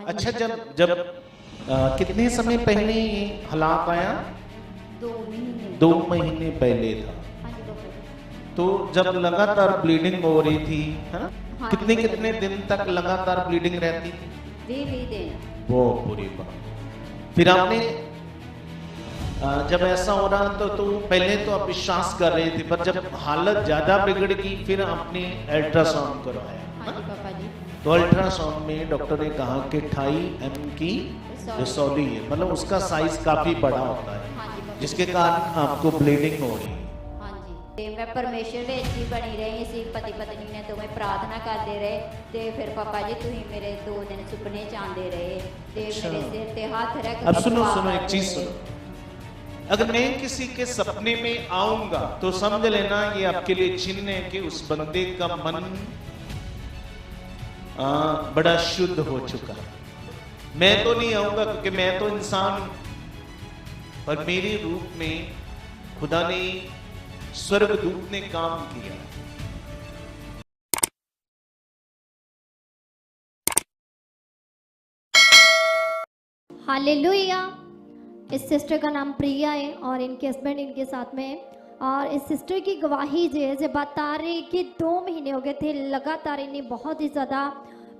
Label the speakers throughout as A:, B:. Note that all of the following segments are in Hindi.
A: अच्छा, जब जब कितने समय पहले ये हालात आया? 2 महीने पहले था। तो जब लगातार ब्लीडिंग हो रही थी, है ना? कितने कितने दिन तक लगातार ब्लीडिंग रहती थी?
B: 20 दिन।
A: वो पूरी बात। फिर आपने जब ऐसा हो रहा तो पहले तो आप विश्वास कर रहे थे, पर जब हालत ज्यादा बिगड़ गई फिर आपने अल्ट्रासाउंड करवाया।
B: हाँ जी पापा जी।
A: तो अल्ट्रासाउंड में डॉक्टर ने कहा कि 2.5 mm की रसौली है, मतलब उसका साइज काफी बड़ा होता है,
B: हाँ जी पापा।
A: जिसके कारण आपको ब्लीडिंग हो रही है।
B: हाँ जी, ते मैं परमेश्वर ਵਿੱਚ ਹੀ ਬਣੀ ਰਹੀ ਸੀ, ਪਤੀ ਪਤਨੀ ਨੇ ਦੋਵੇਂ ਪ੍ਰਾਰਥਨਾ ਕਰਦੇ ਰਹੇ ਤੇ ਫਿਰ ਪਾਪਾ ਜੀ ਤੁਸੀਂ ਮੇਰੇ 2 ਦਿਨ ਸੁਪਨੇ ਚ ਆਉਂਦੇ ਰਹੇ ਤੇ ਮੇਰੇ ਸਿਰ ਤੇ ਹੱਥ ਰੱਖ ਕੇ
A: अब सुनो
B: ਦੁਆ
A: सुनो, एक
B: ਕਰਦੇ
A: चीज
B: ਰਹੇ।
A: सुनो। अगर मैं किसी के सपने में आऊंगा तो समझ लेना ये आपके लिए चिन्ह है कि उस बंदे का मन बड़ा शुद्ध हो चुका है। मैं तो नहीं आऊंगा क्योंकि मैं तो इंसान हूं, पर मेरे रूप में खुदा ने, स्वर्गदूत ने काम किया।
C: हालेलुया। इस सिस्टर का नाम प्रिया है और इनके हस्बैंड इनके साथ में है। और इस सिस्टर की गवाही जो बता रहे कि 2 महीने हो गए थे लगातार इन्हें बहुत ही ज़्यादा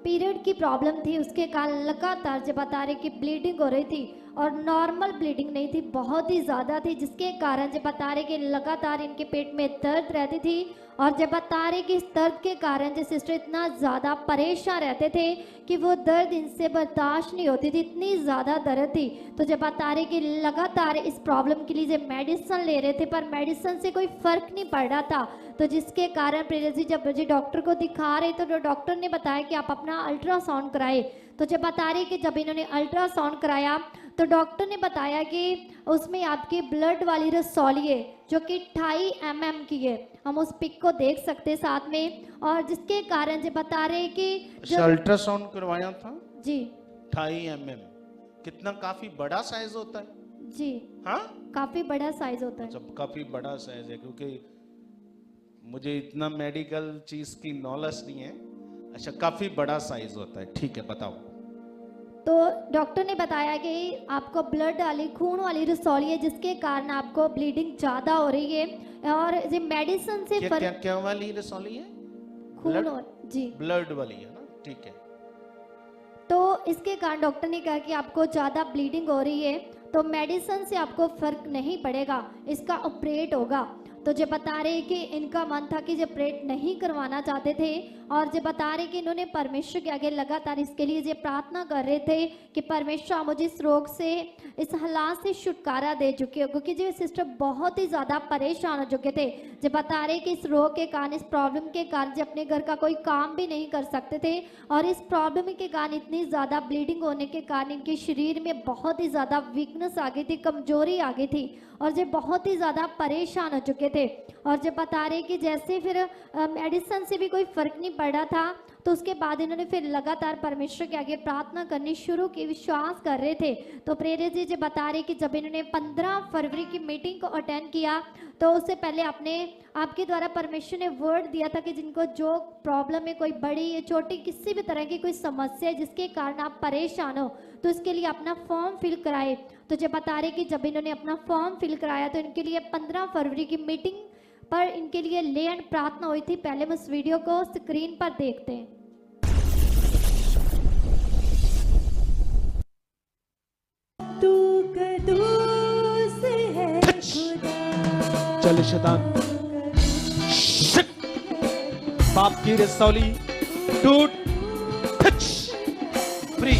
C: पीरियड की प्रॉब्लम थी, उसके कारण लगातार जो बता रहे कि ब्लीडिंग हो रही थी और नॉर्मल ब्लीडिंग नहीं थी, बहुत ही ज़्यादा थी, जिसके कारण जो बता रहे कि लगातार इनके पेट में दर्द रहती थी। और जब बता रहे कि इस दर्द के कारण जो सिस्टर इतना ज़्यादा परेशान रहते थे कि वो दर्द इनसे बर्दाश्त नहीं होती थी, इतनी ज़्यादा दर्द थी। तो जब बता रहे कि लगातार इस प्रॉब्लम के लिए जो मेडिसिन ले रहे थे, पर मेडिसिन से कोई फ़र्क नहीं पड़ रहा था। तो जिसके कारण प्रेरक जी जब जी डॉक्टर को दिखा रहे तो डॉक्टर ने बताया कि आप अपना अल्ट्रासाउंड कराए। तो जब बता रहे कि जब इन्होंने अल्ट्रासाउंड कराया तो डॉक्टर ने बताया कि उसमें आपकी ब्लड वाली रसौली है जो कि 2.5 mm की है। हम उस पिक को देख सकते हैं साथ में, और जिसके कारण जो बता रहे कि
A: अल्ट्रासाउंड करवाया था
C: जी
A: 2.5 mm, कितना काफी बड़ा साइज होता है
C: जी,
A: हाँ?
C: काफ़ी बड़ा साइज होता है।
A: जब काफी बड़ा साइज है, क्योंकि मुझे इतना मेडिकल चीज की नॉलेज नहीं है। अच्छा, काफी बड़ा साइज होता है, ठीक है, बताओ।
C: तो डॉक्टर ने बताया कि आपको ब्लड वाली खून वाली रसौली है, जिसके कारण आपको ब्लीडिंग ज़्यादा हो रही है और ये मेडिसिन से
A: क्या क्या क्या वाली रसौली है?
C: खून जी
A: ब्लड वाली है ना, ठीक है।
C: तो इसके कारण डॉक्टर ने कहा कि आपको ज़्यादा ब्लीडिंग हो रही है तो मेडिसिन से आपको फ़र्क नहीं पड़ेगा, इसका ऑपरेट होगा। तो जो बता रहे कि इनका मन था कि जो ऑपरेट नहीं करवाना चाहते थे, और जो बता रहे कि इन्होंने परमेश्वर के आगे लगातार इसके लिए जो प्रार्थना कर रहे थे कि परमेश्वर मुझे इस रोग से, इस हालात से छुटकारा दे चुके हो, क्योंकि जो सिस्टर बहुत ही ज़्यादा परेशान हो चुके थे। जो बता रहे कि इस रोग के कारण, इस प्रॉब्लम के कारण जो अपने घर का कोई काम भी नहीं कर सकते थे, और इस प्रॉब्लम के कारण इतनी ज़्यादा ब्लीडिंग होने के कारण इनके शरीर में बहुत ही ज़्यादा वीकनेस आ गई थी, कमजोरी आ गई थी, और जो बहुत ही ज़्यादा परेशान हो चुके थे। और जब बता रहे कि जैसे फिर मेडिसिन से भी कोई फ़र्क नहीं पड़ रहा था, तो उसके बाद इन्होंने फिर लगातार परमेश्वर के आगे प्रार्थना करनी शुरू की, विश्वास कर रहे थे। तो प्रेरित जी जो बता रहे कि जब इन्होंने 15 फरवरी की मीटिंग को अटेंड किया तो उससे पहले आपके द्वारा परमेश्वर ने वर्ड दिया था कि जिनको जो प्रॉब्लम है, कोई बड़ी या छोटी किसी भी तरह की कोई समस्या है जिसके कारण आप परेशान हो, तो इसके लिए अपना फॉर्म फिल कराए। तो जब बता रहे कि जब इन्होंने अपना फॉर्म फिल कराया तो इनके लिए 15 फरवरी की मीटिंग पर इनके लिए ले एंड प्रार्थना हुई थी। पहले हम इस वीडियो को स्क्रीन पर देखते हैं।
D: तू कदूस है खुदा,
A: चल शैतान, बाप की रसौली टूट, फ्री।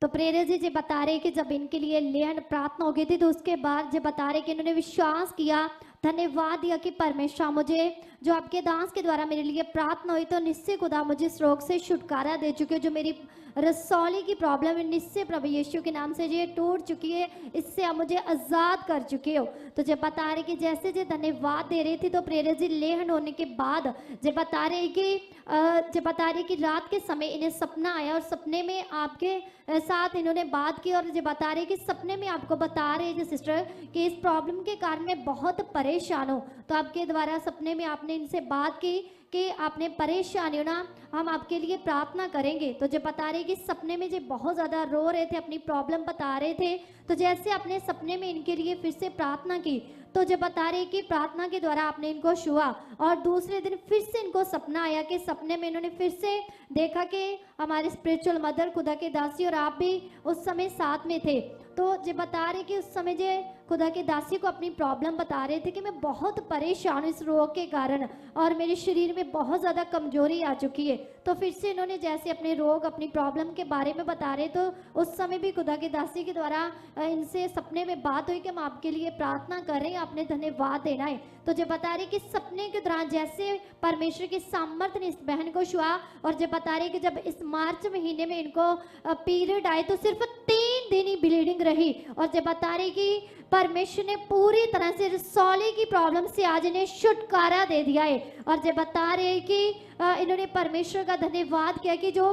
C: तो प्रेरित जी बता रहे कि जब इनके लिए लेन प्रार्थना हो गई थी तो उसके बाद जो बता रहे कि इन्होंने विश्वास किया, धन्यवाद दिया कि परमेश्वर मुझे जो आपके दास के द्वारा मेरे लिए प्रार्थना हुई तो निश्चय खुदा मुझे इस रोग से छुटकारा दे चुके हो। जो मेरी रसौली की प्रॉब्लम है निश्चय प्रभु यीशु के नाम से ये टूट चुकी है, इससे आप मुझे आज़ाद कर चुके हो। तो जब बता रहे कि जैसे जो धन्यवाद दे रही थी तो प्रेरित जी लेहन होने के बाद जब बता रहे कि रात के समय इन्हें सपना आया और सपने में आपके साथ इन्होंने बात की, और जो बता रहे कि सपने में आपको बता रहे जो सिस्टर कि इस प्रॉब्लम के कारण मैं बहुत परेशान हूँ। तो आपके द्वारा सपने में आपने इनसे बात की कि आपने परेशानी हो ना, हम आपके लिए प्रार्थना करेंगे। तो जो बता रहे कि सपने में जो बहुत ज़्यादा रो रहे थे, अपनी प्रॉब्लम बता रहे थे, तो जैसे आपने सपने में इनके लिए फिर से प्रार्थना की, तो जो बता रहे कि प्रार्थना के द्वारा आपने इनको छुआ और दूसरे दिन फिर से इनको सपना आया कि सपने में इन्होंने फिर से देखा कि हमारे स्पिरिचुअल मदर खुदा के दासी और आप भी उस समय साथ में थे। तो जो बता रहे कि उस समय जो खुदा के दासी को अपनी प्रॉब्लम बता रहे थे कि मैं बहुत परेशान हूँ इस रोग के कारण और मेरे शरीर में बहुत ज़्यादा कमजोरी आ चुकी है। तो फिर से इन्होंने जैसे अपने रोग, अपनी प्रॉब्लम के बारे में बता रहे, तो उस समय भी खुदा के दासी के द्वारा इनसे सपने में बात हुई कि हम आपके लिए प्रार्थना कर रहे हैं, आपने धन्यवाद देना है। तो जो बता रहे कि सपने के दौरान जैसे परमेश्वर की सामर्थ्य ने इस बहन को छुआ, और जो बता रहे कि जब इस मार्च महीने में इनको पीरियड आए तो सिर्फ 3 दिन ही ब्लीडिंग रही, और जब बता रहे कि परमेश्वर ने पूरी तरह से रसौली की प्रॉब्लम से आज इन्हें छुटकारा दे दिया है। और जब बता रहे कि इन्होंने परमेश्वर का धन्यवाद किया कि जो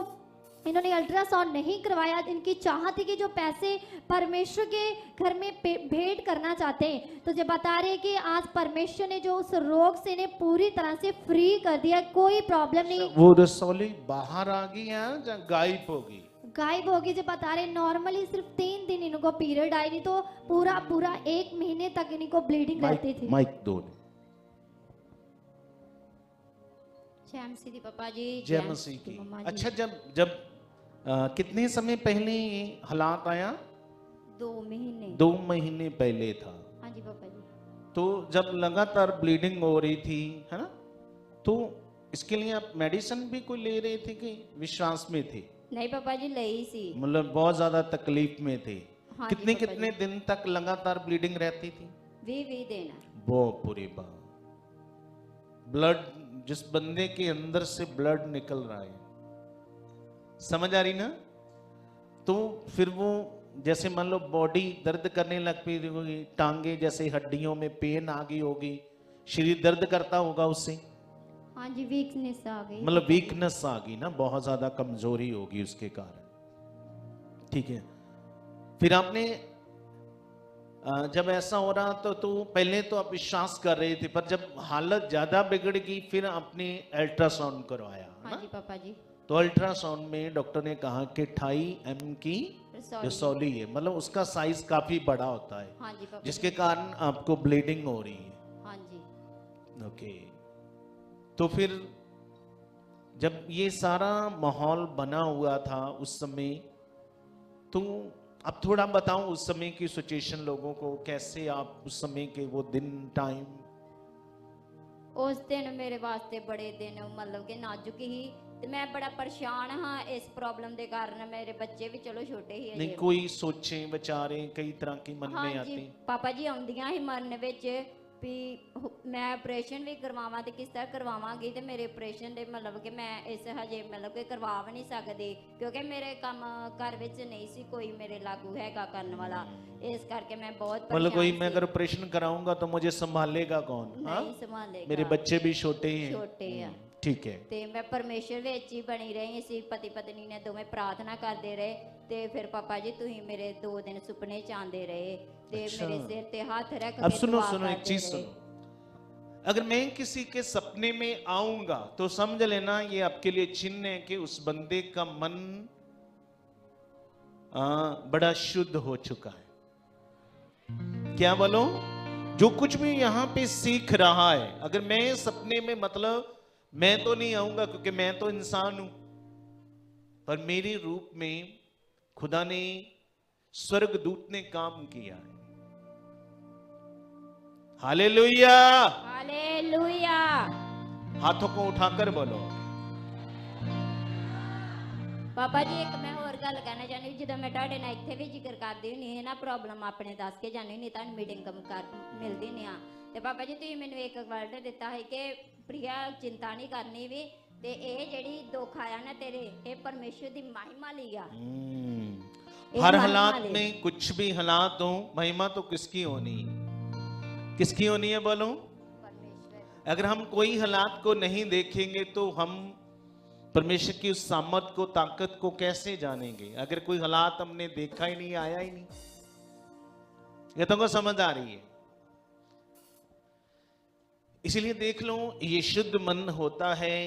C: इन्होंने अल्ट्रासाउंड नहीं करवाया, इनकी चाहत थी कि जो पैसे परमेश्वर के घर में भेंट करना चाहते हैं, तो जब बता रहे कि आज परमेश्वर ने जो उस रोग से इन्हें पूरी तरह से फ्री कर दिया, कोई प्रॉब्लम नहीं।
A: वो रसौली बाहर आ गई है या गायब होगी?
C: गायब होगी। जो बता रहे नॉर्मली सिर्फ 3 दिन इनको पीरियड आए, नहीं तो पूरा 1 महीने तक इनको ब्लीडिंग रहती थी।
A: माइक दो।
B: जय मसीह दी पापा जी।
A: जय मसीह की। अच्छा, जब कितने समय पहले ये हालात आया?
B: 2 महीने।
A: 2 महीने पहले था।
B: हाँ जी पापा जी।
A: तो जब लगातार ब्लीडिंग हो रही थी, है ना, तो इसके लिए आप मेडिसिन भी कोई ले रहे थे कि विश्वास में थे?
B: नहीं पापा जी, लई सी।
A: मतलब बहुत ज्यादा तकलीफ में थे।
B: हाँ
A: कितने
B: जी पापा
A: कितने दिन तक लगातार ब्लीडिंग रहती थी?
B: 20 दिन।
A: बहुत बुरी बात। ब्लड, जिस बंदे के अंदर से ब्लड निकल रहा है, समझ आ रही ना? तो फिर वो जैसे मान लो बॉडी दर्द करने लग पई होगी, टांगे जैसे हड्डियों में पेन आ गई होगी, शरीर दर्द करता होगा उससे।
B: हाँ जी, वीकनेस आ गई।
A: मतलब वीकनेस आ गई ना, बहुत ज्यादा कमजोरी होगी उसके कारण। ठीक है, फिर आपने जब ऐसा हो रहा तो पहले तो आप विश्वास कर रहे थे, पर जब हालत ज्यादा बिगड़ गई फिर आपने अल्ट्रासाउंड करवाया।
B: हाँ जी पापा जी।
A: तो अल्ट्रासाउंड में डॉक्टर ने कहा कि 2.5 mm की रसौली है, मतलब उसका साइज काफी बड़ा होता है।
B: हाँ जी पापा,
A: जिसके कारण आपको ब्लीडिंग हो रही है।
B: हाँ जी।
A: ओके, तो फिर जब ये सारा माहौल बना हुआ था उस समय, तो अब थोड़ा बताओ उस समय की सिचुएशन लोगों को, कैसे आप उस समय के वो दिन टाइम?
B: उस दिन मेरे वास्ते बड़े दिन मतलब कि नाजुक ही, ते मैं बड़ा परेशान हाँ इस प्रॉब्लम के कारण। मेरे बच्चे भी चलो छोटे ही
A: नहीं, कोई सोचे विचारे कई तरह की मन
B: हाँ
A: में
B: जी
A: आती?
B: पापा जी, आउंदियां ही मन विच भी मैं ऑपरेशन भी करवावां ते किस तरह करवावांगी, ते मेरे ऑपरेशन दे मतलब कि मैं इस हजे मतलब कि करवा भी नहीं सकदी, क्योंकि मेरे काम घर विच नहीं सी कोई मेरे लागू हैगा करने वाला। इस करके मैं बहुत
A: मतलब कोई,
B: परेशान
A: मैं
B: सी।
A: अगर ऑपरेशन कराऊंगा तो मुझे संभालेगा कौन? हाँ?
B: नहीं संभालेगा,
A: मेरे बच्चे भी छोटे हैं।
B: छोटे हैं।
A: ठीक है।
B: ਤੇ ਮੈਂ ਪਰਮੇਸ਼ਰ ਵਿੱਚ ਹੀ ਬਣੀ ਰਹੀ ਸੀ। ਪਤੀ ਪਤਨੀ ਨੇ ਦੋਵੇਂ ਪ੍ਰਾਰਥਨਾ ਕਰਦੇ ਰਹੇ, ਤੇ ਫਿਰ ਪਾਪਾ ਜੀ ਤੁਸੀਂ ਮੇਰੇ 2 ਦਿਨ ਸੁਪਨੇ ਚ ਆਉਂਦੇ ਰਹੇ, ਤੇ
A: अच्छा।
B: ਮੇਰੇ सिर ते हाथ रख
A: अब
B: के
A: सुनो
B: दुआ
A: सुनो, एक
B: करते
A: चीज
B: रहे।
A: सुनो, अगर मैं किसी के सपने में आऊंगा तो समझ लेना ये आपके लिए चिन्ह है कि उस बंदे का मन बड़ा शुद्ध हो चुका है। क्या बोलो? जो कुछ भी यहां पे सीख रहा है, अगर मैं सपने में, मतलब मैं तो नहीं आऊंगा क्योंकि मैं तो इंसान हूं, पर मेरे रूप में खुदा ने, स्वर्गदूत ने काम किया है। हालेलुया।
B: हालेलुया।
A: हाथों को उठाकर बोलो।
B: पापा जी एक मैं होर गल कहना चाहनी, जो मैं ਤੁਹਾਡੇ ਨਾਲ ਇੱਥੇ ਵੀ ਜ਼ਿਕਰ ਕਰਦੀ ਹੁੰਦੀ ਹੈ ਨਾ, ਪ੍ਰੋਬਲਮ ਆਪਣੇ ਦੱਸ ਕੇ ਜਾਂਦੀ ਹੁੰਦੀ, ਤੁਹਾਨੂੰ ਮੀਟਿੰਗ ਮਿਲਦੀ ਨਹੀਂ ਆ, ਤੇ ਪਾਪਾ ਜੀ ਤੁਸੀਂ ਮੈਨੂੰ ਇੱਕ ਵਰਡ ਦਿੱਤਾ ਹੈ ਕਿ ਪ੍ਰਿਆ ਚਿੰਤਾ ਨਹੀਂ ਕਰਨੀ ਵੀ, ਤੇ ਇਹ ਜਿਹੜੀ ਦੁੱਖ ਆਇਆ ਨਾ ਤੇਰੇ, ਇਹ ਪਰਮੇਸ਼ਰ ਦੀ महिमा ਲਈ ਆ।
A: हर हालात में, कुछ भी हालात हो, महिमा तो किसकी होनी है? किसकी होनी है बोलो?
B: परमेश्वर।
A: अगर हम कोई हालात को नहीं देखेंगे तो हम परमेश्वर की उस सामर्थ को, ताकत को कैसे जानेंगे? अगर कोई हालात हमने देखा ही नहीं, आया ही नहीं। ये तुमको समझ आ रही है? इसीलिए देख लो, ये शुद्ध मन होता है।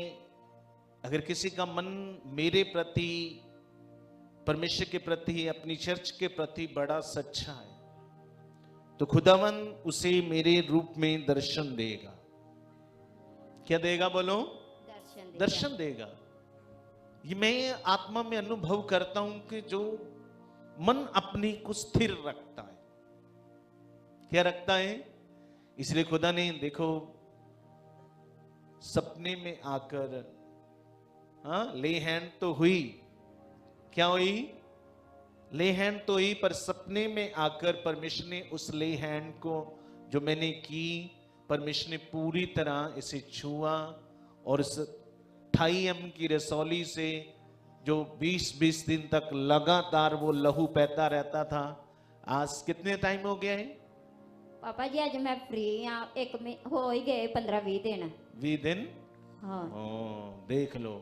A: अगर किसी का मन मेरे प्रति, परमेश्वर के प्रति, अपनी चर्च के प्रति बड़ा सच्चा है, तो खुदावन उसे मेरे रूप में दर्शन देगा। क्या देगा बोलो? दर्शन देगा। ये मैं आत्मा में अनुभव करता हूं कि जो मन अपनी को स्थिर रखता है, क्या रखता है? इसलिए खुदा ने देखो सपने में आकर, ले हैंड तो हुई, क्या हुई? ले हैंड तो हुई, पर सपने में आकर परमेश्वर ने उस ले हैंड को जो मैंने की, परमेश्वर ने पूरी तरह इसे छुआ और इस 28 एम की रसौली से जो 20-20 दिन तक लगातार वो लहू बहता रहता था, आज कितने टाइम हो गया है
B: पापा जी? आज मैं फ्री हाँ, एक में हो ही गए 15-20 दिन।
A: 20 दिन?
B: हाँ।
A: देख लो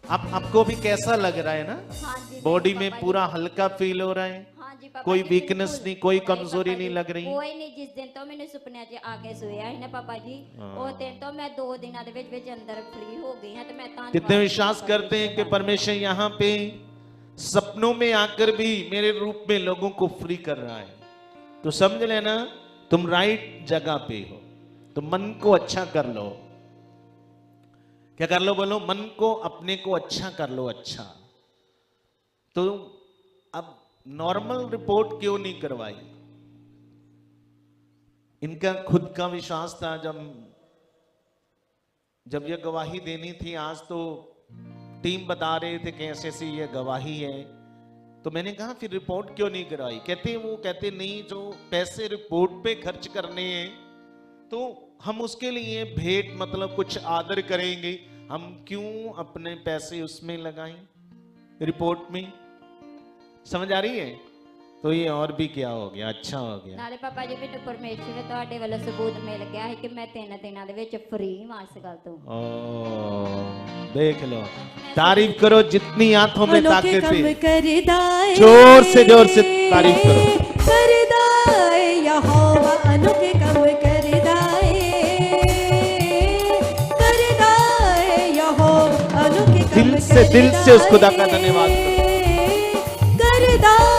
A: आपको भी कैसा लग रहा है ना?
B: हाँ जी,
A: बॉडी
B: पापा
A: में
B: जी।
A: पूरा हल्का फील हो रहा है?
B: हाँ जी पापा
A: कोई
B: जी,
A: वीकनेस
B: बिल्कुल।
A: नहीं, कोई
B: पापा
A: कमजोरी
B: जी,
A: नहीं लग रही?
B: कोई नहीं। जिस दिन तो मैंने सुपने च आके सोया है ना पापा जी, वो दिन तो मैं 2 दिनों ਦੇ ਵਿੱਚ अंदर फ्री हो गई हां। तो मैं तां
A: कितने विश्वास करते हैं कि परमेश्वर यहाँ पे सपनों में आकर भी मेरे रूप में लोगों को फ्री कर रहा है? तो समझ लेना तुम राइट जगह पे हो। तो मन को अच्छा कर लो। क्या कर लो बोलो? मन को, अपने को अच्छा कर लो। अच्छा, तो अब नॉर्मल रिपोर्ट क्यों नहीं करवाई? इनका खुद का विश्वास था। जब ये गवाही देनी थी, आज तो टीम बता रहे थे कि ऐसे ऐसी ये गवाही है, तो मैंने कहा फिर रिपोर्ट क्यों नहीं करवाई? कहते नहीं, जो पैसे रिपोर्ट पे खर्च करने हैं तो हम उसके लिए भेंट, मतलब कुछ आदर करेंगे, हम क्यों अपने पैसे उसमें लगाएं, रिपोर्ट में? समझ आ रही है? तो ये और भी क्या हो गया, अच्छा हो गया।
B: ਨਾਲੇ ਪਾਪਾ ਜੀ ਮੈਨੂੰ ਪਰਮੇਸ਼ਰ ਤੁਹਾਡੇ ਵੱਲੋਂ ਸਬੂਤ ਮਿਲ ਗਿਆ ਹੈ ਕਿ ਮੈਂ 3 ਦਿਨਾਂ ਦੇ ਵਿੱਚ ਫ੍ਰੀ ਹਾਂ ਇਸ ਗੱਲ ਤੋਂ।
A: देख लो, तारीफ करो जितनी आंखों में
D: अनोखे
A: ताकत
D: काम
A: है,
D: करदाए,
A: जोर से तारीफ करो।
D: करदाए यहोवा, अनोखे काम करदाए, करदाए यहोवा, अनोखे काम
A: दिल से उस खुदा का धन्यवाद करो।
D: करदाए